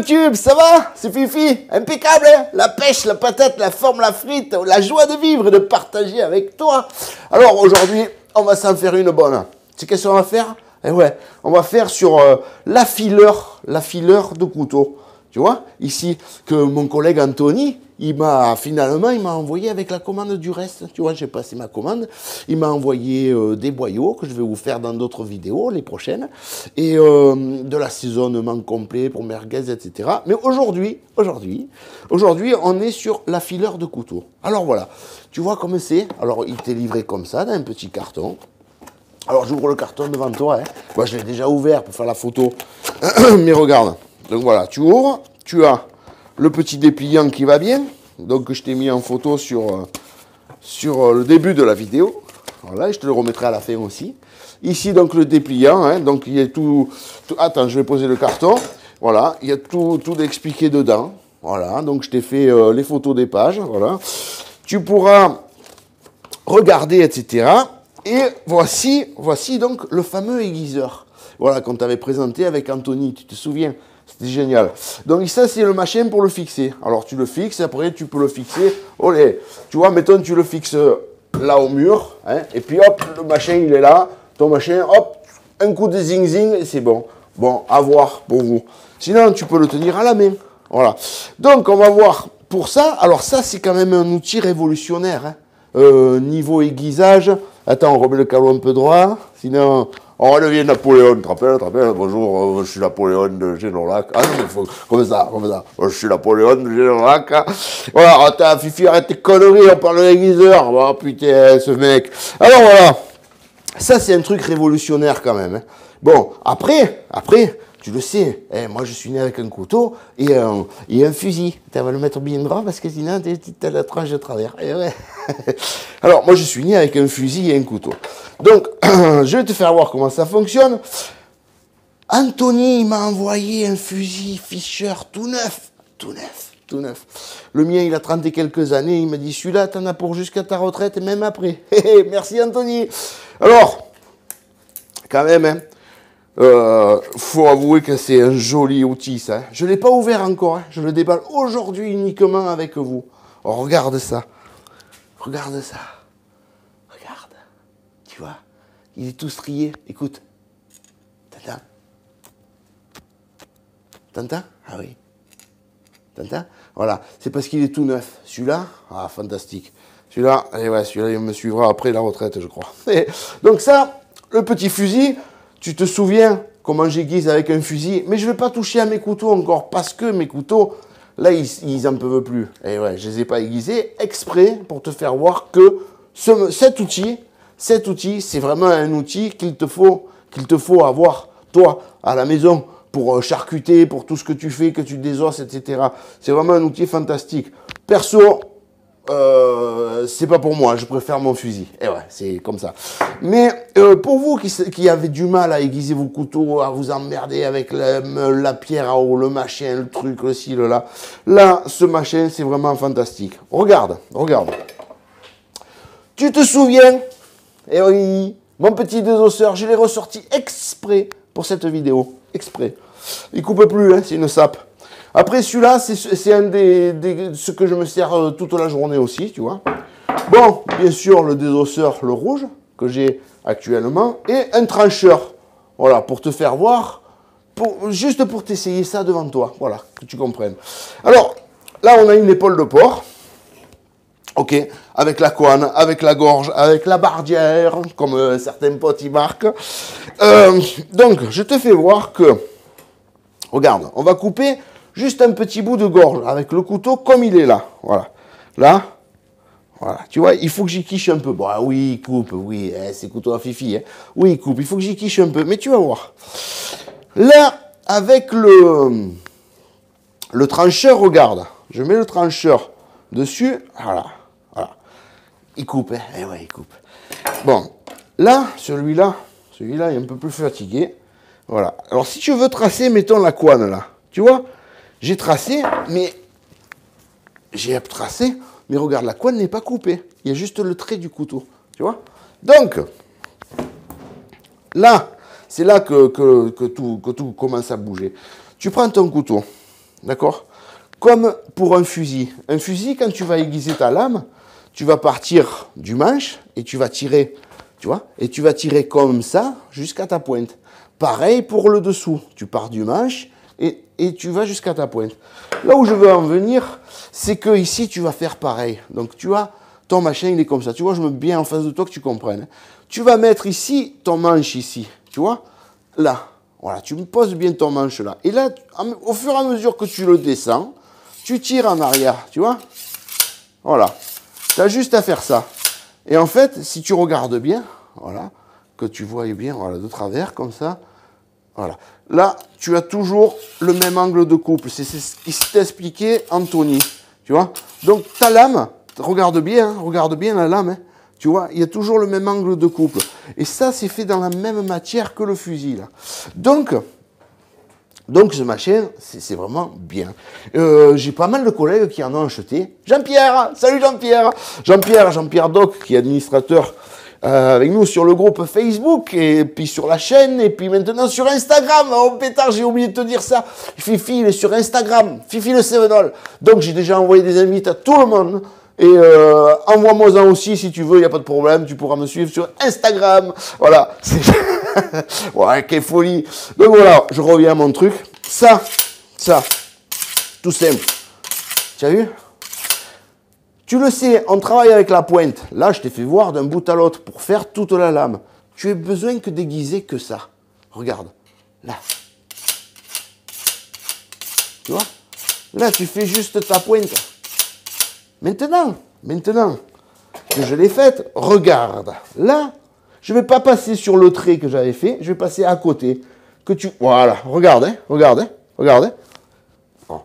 YouTube, ça va? C'est Fifi, impeccable, hein? La pêche, la patate, la forme, la frite, la joie de vivre et de partager avec toi. Alors aujourd'hui, on va s'en faire une bonne. Tu sais qu'est-ce qu'on va faire? Eh ouais, on va faire sur l'affileur de couteau. Tu vois, ici, que mon collègue Anthony, il m'a envoyé avec la commande du reste. Tu vois, j'ai passé ma commande. Il m'a envoyé des boyaux que je vais vous faire dans d'autres vidéos, les prochaines. Et de l'assaisonnement complet pour merguez, etc. Mais aujourd'hui, on est sur l'affileur de couteau. Alors voilà, tu vois comme c'est. Alors, il t'est livré comme ça, dans un petit carton. Alors, j'ouvre le carton devant toi. Hein. Moi, je l'ai déjà ouvert pour faire la photo. Mais regarde. Donc voilà, tu ouvres, tu as le petit dépliant qui va bien, donc je t'ai mis en photo sur le début de la vidéo, voilà, et je te le remettrai à la fin aussi. Ici donc le dépliant, hein, donc il y a tout, attends, je vais poser le carton, voilà, il y a tout expliqué dedans, voilà, donc je t'ai fait les photos des pages, voilà. Tu pourras regarder, etc. Et voici donc le fameux aiguiseur, voilà, qu'on t'avait présenté avec Anthony, tu te souviens? C'était génial. Donc ça, c'est le machin pour le fixer. Alors tu le fixes, après tu peux le fixer. Olé. Tu vois, mettons, tu le fixes là au mur. Hein, et puis hop, le machin, il est là. Ton machin, hop, un coup de zing-zing et c'est bon. Bon, à voir pour vous. Sinon, tu peux le tenir à la main. Voilà. Donc, on va voir pour ça. Alors ça, c'est quand même un outil révolutionnaire. Hein. Niveau aiguisage. Attends, on remet le câble un peu droit. Sinon... On redevient Napoléon, tu te rappelles, bonjour, je suis Napoléon de Génolac. Ah non, mais faut, comme ça, je suis Napoléon de Génolac. Hein. Voilà, attends, Fifi, arrête tes conneries, on parle de l'aiguiseur. Oh putain, ce mec. Alors voilà, ça c'est un truc révolutionnaire quand même. Hein. Bon, après, tu le sais, hein, moi je suis né avec un couteau et un fusil. Tu vas le mettre bien droit parce que sinon tu as la tranche de travers. Et ouais. Alors, moi je suis né avec un fusil et un couteau. Donc, je vais te faire voir comment ça fonctionne. Anthony m'a envoyé un fusil Fisher tout neuf. Le mien, il a 30 et quelques années. Il m'a dit, celui-là, t'en as pour jusqu'à ta retraite et même après. Merci Anthony. Alors, quand même, hein, faut avouer que c'est un joli outil, ça. Hein. Je ne l'ai pas ouvert encore. Hein. Je le déballe aujourd'hui uniquement avec vous. Oh, regarde ça. Regarde ça. Regarde. Tu vois, il est tout strié. Écoute. T'entends? T'entends? Ah oui. T'entends? Voilà. C'est parce qu'il est tout neuf. Celui-là, ah, fantastique. Celui-là, ouais, celui-là, il me suivra après la retraite, je crois. Et donc ça, le petit fusil, tu te souviens comment j'aiguise avec un fusil, mais je ne vais pas toucher à mes couteaux encore, parce que mes couteaux, là, ils n'en peuvent plus. Et ouais, je ne les ai pas aiguisés exprès pour te faire voir que cet outil, c'est vraiment un outil qu'il te faut avoir, toi, à la maison, pour charcuter, pour tout ce que tu fais, que tu désosses, etc. C'est vraiment un outil fantastique. Perso, c'est pas pour moi, je préfère mon fusil. Et ouais, c'est comme ça. Mais pour vous qui avez du mal à aiguiser vos couteaux, à vous emmerder avec la pierre à eau, le machin, le truc, le ci, le là, là, ce machin, c'est vraiment fantastique. Regarde. Tu te souviens? Eh oui, mon petit désosseur, je l'ai ressorti exprès pour cette vidéo. Exprès. Il coupe plus, hein, c'est une sape. Après, celui-là, c'est un ce que je me sers toute la journée aussi, tu vois. Bon, bien sûr, le désosseur, le rouge, que j'ai actuellement, et un trancheur. Voilà, pour te faire voir, juste pour t'essayer ça devant toi. Voilà, que tu comprennes. Alors, là, on a une épaule de porc. Ok, avec la couenne, avec la gorge, avec la bardière, comme certains potes y marquent. Donc, je te fais voir que, regarde, on va couper juste un petit bout de gorge avec le couteau comme il est là. Voilà. Là, voilà. Tu vois, il faut que j'y quiche un peu. Bon, oui, il coupe, oui, c'est couteau à Fifi. Hein. Oui, il coupe, il faut que j'y quiche un peu. Mais tu vas voir. Là, avec le trancheur, regarde. Je mets le trancheur dessus. Voilà. Il coupe, hein. Eh ouais, il coupe. Bon, là, celui-là, il est un peu plus fatigué. Voilà. Alors, si tu veux tracer, mettons la couenne, là. Tu vois, j'ai tracé, mais regarde, la couenne n'est pas coupée. Il y a juste le trait du couteau. Tu vois? Donc, là, c'est là que tout commence à bouger. Tu prends ton couteau. d'accord? Comme pour un fusil. Un fusil, quand tu vas aiguiser ta lame, tu vas partir du manche et tu vas tirer, tu vois? Et tu vas tirer comme ça jusqu'à ta pointe. Pareil pour le dessous. Tu pars du manche et tu vas jusqu'à ta pointe. Là où je veux en venir, c'est que ici, tu vas faire pareil. Donc, tu vois, ton machin, il est comme ça. Tu vois, je me mets bien en face de toi que tu comprennes. Tu vas mettre ici ton manche ici. Tu vois? Là. Voilà, tu me poses bien ton manche là. Et là, au fur et à mesure que tu le descends, tu tires en arrière, tu vois? Voilà. Tu as juste à faire ça. Et en fait, si tu regardes bien, voilà, que tu vois bien, voilà, de travers, comme ça, voilà. Là, tu as toujours le même angle de couple. C'est ce qui s'est expliqué Anthony, tu vois? Donc, ta lame, regarde bien la lame, hein, tu vois, il y a toujours le même angle de couple. Et ça, c'est fait dans la même matière que le fusil, là. Donc ce machin, c'est vraiment bien. J'ai pas mal de collègues qui en ont acheté. Jean-Pierre, salut Jean-Pierre. Jean-Pierre Doc, qui est administrateur avec nous sur le groupe Facebook, et puis sur la chaîne, et puis maintenant sur Instagram. Oh pétard, j'ai oublié de te dire ça. Fifi, il est sur Instagram, Fifi le Sevenol. Donc j'ai déjà envoyé des invites à tout le monde. Et envoie-moi-en aussi si tu veux, il n'y a pas de problème, tu pourras me suivre sur Instagram. Voilà. Ouais, quelle folie. Donc voilà, je reviens à mon truc. Ça, tout simple. Tu as vu? Tu le sais, on travaille avec la pointe. Là, je t'ai fait voir d'un bout à l'autre pour faire toute la lame. Tu as besoin que d'aiguiser que ça. Regarde, là. Tu vois? Là, tu fais juste ta pointe. Maintenant que je l'ai faite, regarde. Là, je ne vais pas passer sur le trait que j'avais fait, je vais passer à côté. Voilà, regarde. Bon,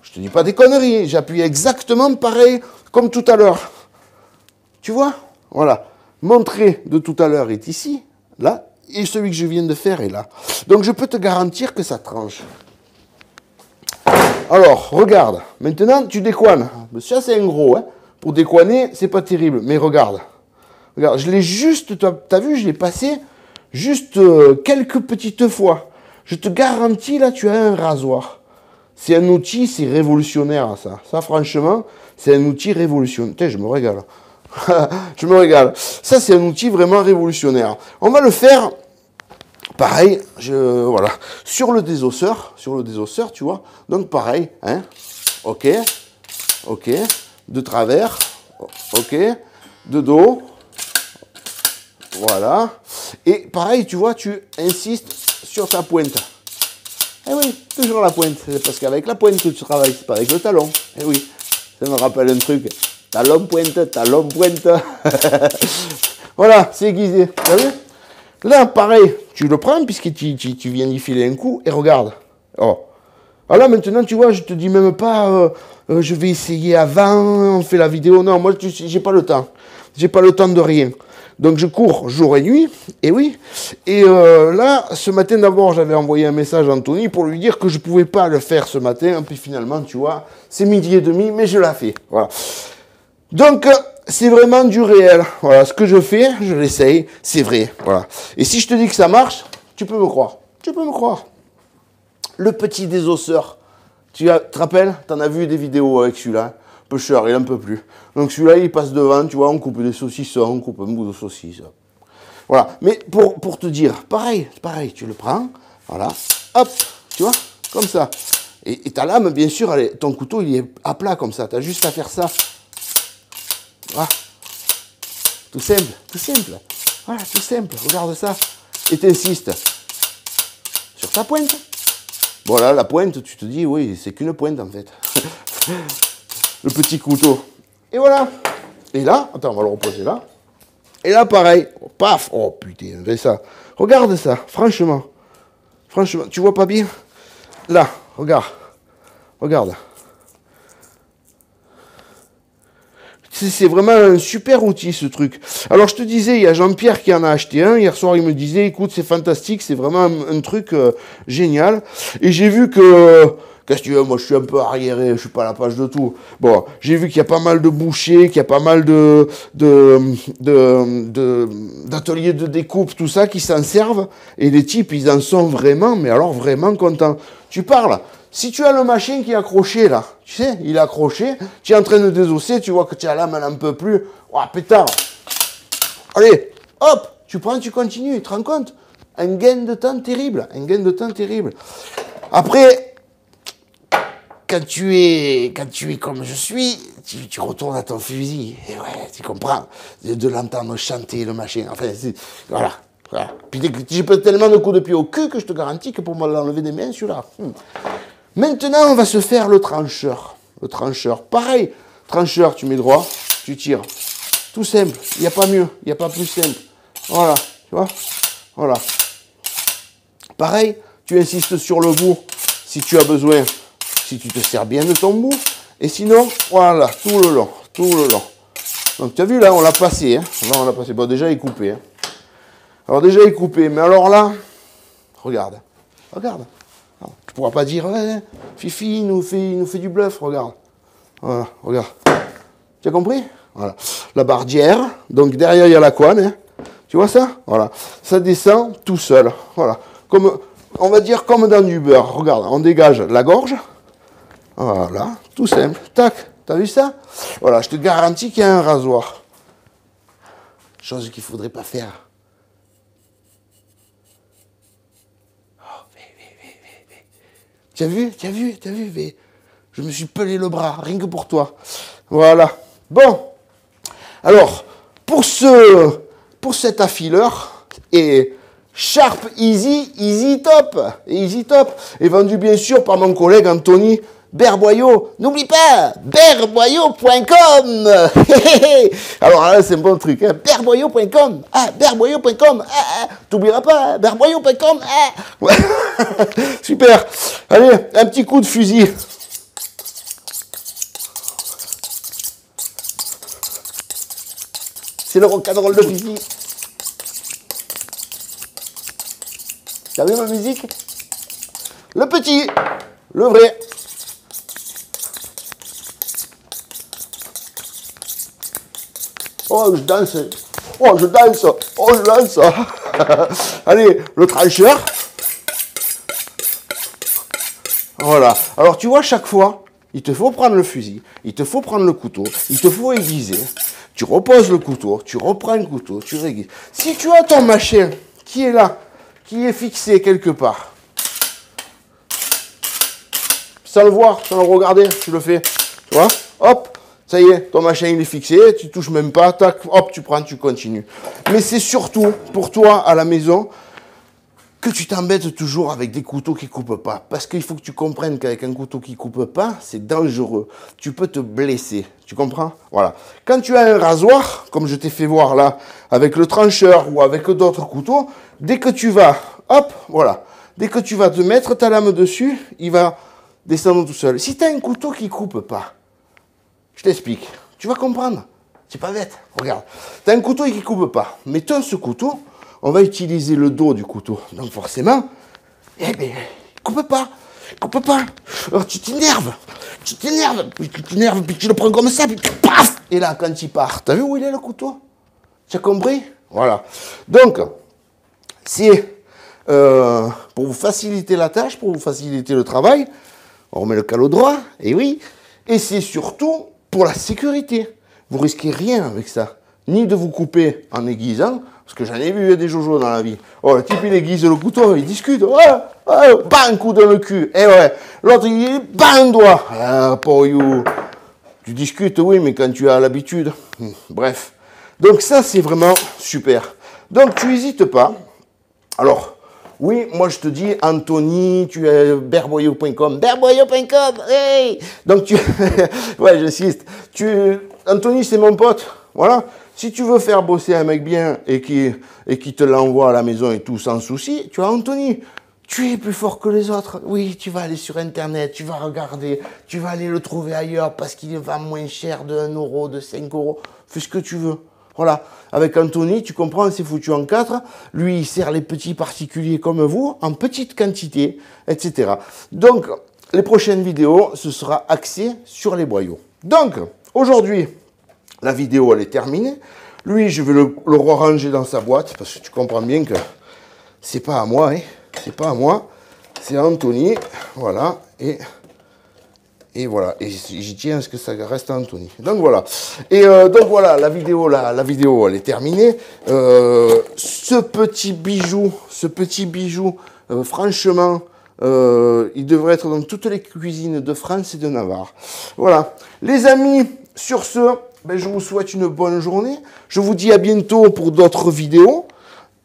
je te dis pas des conneries, j'appuie exactement pareil comme tout à l'heure. Tu vois? Voilà. Mon trait de tout à l'heure est ici, là, et celui que je viens de faire est là. Donc je peux te garantir que ça tranche. Alors, regarde. Maintenant, tu décoines. Ça, c'est un gros, hein. Pour décoiner, c'est pas terrible, mais regarde. Regarde, je l'ai juste, t'as vu, je l'ai passé juste quelques petites fois. Je te garantis, là, tu as un rasoir. C'est un outil, c'est révolutionnaire, ça. Ça, franchement, c'est un outil révolutionnaire. Putain, je me régale. Je me régale. Ça, c'est un outil vraiment révolutionnaire. On va le faire, pareil, voilà, sur le désosseur, tu vois. Donc, pareil, hein. Ok. De travers, ok, de dos, voilà. Et pareil, tu vois, tu insistes sur ta pointe. Eh oui, toujours la pointe. C'est parce qu'avec la pointe que tu travailles, c'est pas avec le talon. Eh oui, ça me rappelle un truc. Talon pointe. Voilà, c'est aiguisé. T'as vu? Là, pareil, tu le prends puisque tu viens d'y filer un coup et regarde. Oh. Alors maintenant, tu vois, je te dis même pas, je vais essayer avant, on fait la vidéo. Non, moi, j'ai pas le temps. J'ai pas le temps de rien. Donc, je cours jour et nuit, et oui. Et là, ce matin, d'abord, j'avais envoyé un message à Anthony pour lui dire que je pouvais pas le faire ce matin. Et puis finalement, tu vois, c'est 12h30, mais je l'ai fait. Voilà. Donc, c'est vraiment du réel. Voilà, ce que je fais, je l'essaye, c'est vrai. Voilà. Et si je te dis que ça marche, tu peux me croire. Tu peux me croire. Le petit désosseur, tu te rappelles, tu en as vu des vidéos avec celui-là, un peu cher, il n'en peut plus. Donc celui-là, il passe devant, tu vois, on coupe des saucissons, on coupe un bout de saucisse. Voilà, mais pour te dire, pareil, tu le prends, voilà, hop, tu vois, comme ça. Et ta lame, bien sûr, ton couteau, il est à plat comme ça, tu as juste à faire ça. Voilà, tout simple. Voilà, tout simple, regarde ça. Et t'insistes sur ta pointe. Voilà, la pointe, tu te dis, oui, c'est qu'une pointe en fait. Le petit couteau. Et voilà. Et là, attends, on va le reposer là. Et là, pareil. Oh, paf. Oh putain, fais ça. Regarde ça, franchement. Franchement, tu vois pas bien? Là, regarde. C'est vraiment un super outil, ce truc. Alors, je te disais, il y a Jean-Pierre qui en a acheté un. Hier soir, il me disait, écoute, c'est fantastique, c'est vraiment un truc génial. Et j'ai vu que... Qu'est-ce que tu veux, moi, je suis un peu arriéré, je suis pas à la page de tout. Bon, j'ai vu qu'il y a pas mal de bouchers, qu'il y a pas mal d'ateliers de découpe, tout ça, qui s'en servent. Et les types, ils en sont vraiment, mais alors vraiment contents. Tu parles, si tu as le machin qui est accroché là, tu sais, il est accroché, tu es en train de désosser, tu vois que tu as la lame, elle n'en peut plus. Oh, pétard. Allez, hop, tu prends, tu continues, tu te rends compte? Un gain de temps terrible, un gain de temps terrible. Après, quand tu es comme je suis, tu retournes à ton fusil. Et ouais, tu comprends, de l'entendre chanter, le machin. Enfin, voilà. Voilà. Puis j'ai pas tellement de coups de pied au cul que je te garantis que pour me l'enlever des mains, celui-là. Maintenant, on va se faire le trancheur. Le trancheur, pareil. Trancheur, tu mets droit, tu tires. Tout simple, il n'y a pas mieux, il n'y a pas plus simple. Voilà, tu vois? Voilà. Pareil, tu insistes sur le bout si tu as besoin, si tu te sers bien de ton bout. Et sinon, voilà, tout le long, tout le long. Donc, tu as vu, là, on l'a passé. Hein. Là, on l'a passé. Bon, déjà, il est coupé. Hein. Alors, déjà, il est coupé. Mais alors là, regarde. Regarde. Alors, tu ne pourras pas dire, ouais, Fifi, il nous fait du bluff. Regarde. Voilà, regarde. Tu as compris? Voilà. La bardière. Donc, derrière, il y a la couenne. Hein. Tu vois ça? Voilà. Ça descend tout seul. Voilà. Comme, on va dire comme dans du beurre. Regarde, on dégage la gorge. Voilà. Tout simple. Tac. T'as vu ça? Voilà. Je te garantis qu'il y a un rasoir. Chose qu'il ne faudrait pas faire. Tu as vu? Tu as vu? Tu as vu? Mais je me suis pelé le bras, rien que pour toi. Voilà. Bon. Alors, pour cet affileur, et Sharp Easy Top. Easy Top. Et vendu bien sûr par mon collègue Anthony Berboyau. N'oublie pas, berboyau.com. Alors là, c'est un bon truc. Hein. Berboyau.com. Ah, berboyau.com. T'oublieras pas, hein. Berboyau.com. Ouais. Super. Allez, un petit coup de fusil. C'est le rock'n'roll de fusil. T'as vu ma musique? Le petit, le vrai. Oh, je danse. Oh, je danse. Oh, je danse. Allez, le trancheur. Voilà. Alors, tu vois, chaque fois, il te faut prendre le fusil, il te faut prendre le couteau, il te faut aiguiser. Tu reposes le couteau, tu reprends le couteau, tu réguises. Si tu as ton machin qui est là, qui est fixé quelque part, sans le voir, sans le regarder, tu le fais. Tu vois? Hop, ça y est, ton machin il est fixé, tu touches même pas, tac, hop, tu prends, tu continues. Mais c'est surtout pour toi à la maison que tu t'embêtes toujours avec des couteaux qui ne coupent pas. Parce qu'il faut que tu comprennes qu'avec un couteau qui ne coupe pas, c'est dangereux. Tu peux te blesser. Tu comprends? Voilà. Quand tu as un rasoir, comme je t'ai fait voir là, avec le trancheur ou avec d'autres couteaux, dès que tu vas, hop, voilà. Dès que tu vas te mettre ta lame dessus, il va descendre tout seul. Si tu as un couteau qui ne coupe pas, je t'explique. Tu vas comprendre. C'est pas bête. Regarde. Tu as un couteau qui ne coupe pas. Mettons ce couteau. On va utiliser le dos du couteau. Donc forcément, eh bien, coupe pas. Coupe pas. Alors tu t'énerves. Tu t'énerves, puis tu le prends comme ça, puis paf. Et là, quand il part, t'as vu où il est le couteau? Tu as compris? Voilà. Donc, c'est pour vous faciliter la tâche, pour vous faciliter le travail, on remet le calot droit, et oui. Et c'est surtout pour la sécurité. Vous risquez rien avec ça. Ni de vous couper en aiguisant, parce que j'en ai vu des jojos dans la vie. Oh, le type, il aiguise le couteau, il discute. Bang, coup dans le cul. Et ouais, l'autre, il bang, doigt. Ah, pour you. Tu discutes, oui, mais quand tu as l'habitude. Bref. Donc ça, c'est vraiment super. Donc, tu n'hésites pas. Alors, oui, moi, je te dis, Anthony, tu es berboyau.com. Berboyau.com, hey. Donc, tu... ouais, j'insiste. Anthony, c'est mon pote. Voilà. Si tu veux faire bosser un mec bien et qui te l'envoie à la maison et tout sans souci, tu as Anthony. Tu es plus fort que les autres. Oui, tu vas aller sur Internet, tu vas regarder, tu vas aller le trouver ailleurs parce qu'il va moins cher de 1 euro, de 5 euros. Fais ce que tu veux. Voilà. Avec Anthony, tu comprends, c'est foutu en 4. Lui, il sert les petits particuliers comme vous, en petite quantité, etc. Donc, les prochaines vidéos, ce sera axé sur les boyaux. Donc, aujourd'hui, la vidéo, elle est terminée. Lui, je vais le ranger dans sa boîte, parce que tu comprends bien que c'est pas à moi, hein. C'est pas à moi. C'est à Anthony. Voilà. Et voilà, et j'y tiens à ce que ça reste Anthony. Donc voilà. Et donc voilà, la vidéo elle est terminée. Ce petit bijou, franchement, il devrait être dans toutes les cuisines de France et de Navarre. Voilà. Les amis, sur ce, ben, je vous souhaite une bonne journée. Je vous dis à bientôt pour d'autres vidéos.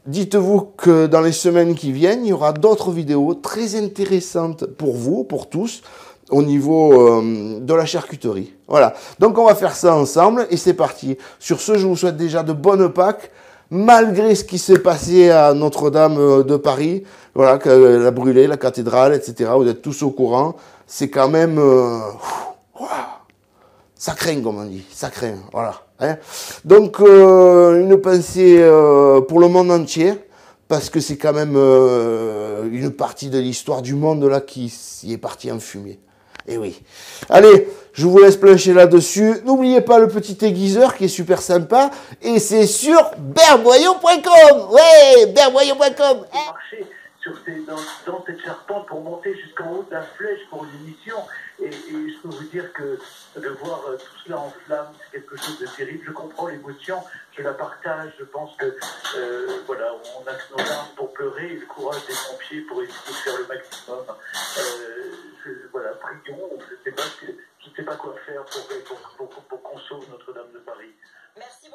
Dites-vous que dans les semaines qui viennent, il y aura d'autres vidéos très intéressantes pour vous, pour tous, au niveau de la charcuterie. Voilà. Donc on va faire ça ensemble et c'est parti. Sur ce, je vous souhaite déjà de bonnes Pâques. Malgré ce qui s'est passé à Notre-Dame de Paris, voilà, qu'elle a brûlé, la cathédrale, etc. Vous êtes tous au courant. C'est quand même... ça craint, comme on dit. Ça craint, voilà. Hein. Donc, une pensée pour le monde entier, parce que c'est quand même une partie de l'histoire du monde là qui est partie en fumée. Et oui. Allez, je vous laisse plancher là-dessus. N'oubliez pas le petit aiguiseur qui est super sympa. Et c'est sur berboyon.com. Ouais, berboyon.com. Dans cette charpente pour monter jusqu'en haut de la flèche pour une émission. Et je peux vous dire que de voir tout cela en flammes, c'est quelque chose de terrible. Je comprends l'émotion, je la partage. Je pense que voilà, on a nos larmes pour pleurer et le courage des pompiers pour essayer de faire le maximum. Voilà, prions. Je ne sais pas quoi faire pour qu'on sauve Notre-Dame de Paris. Merci.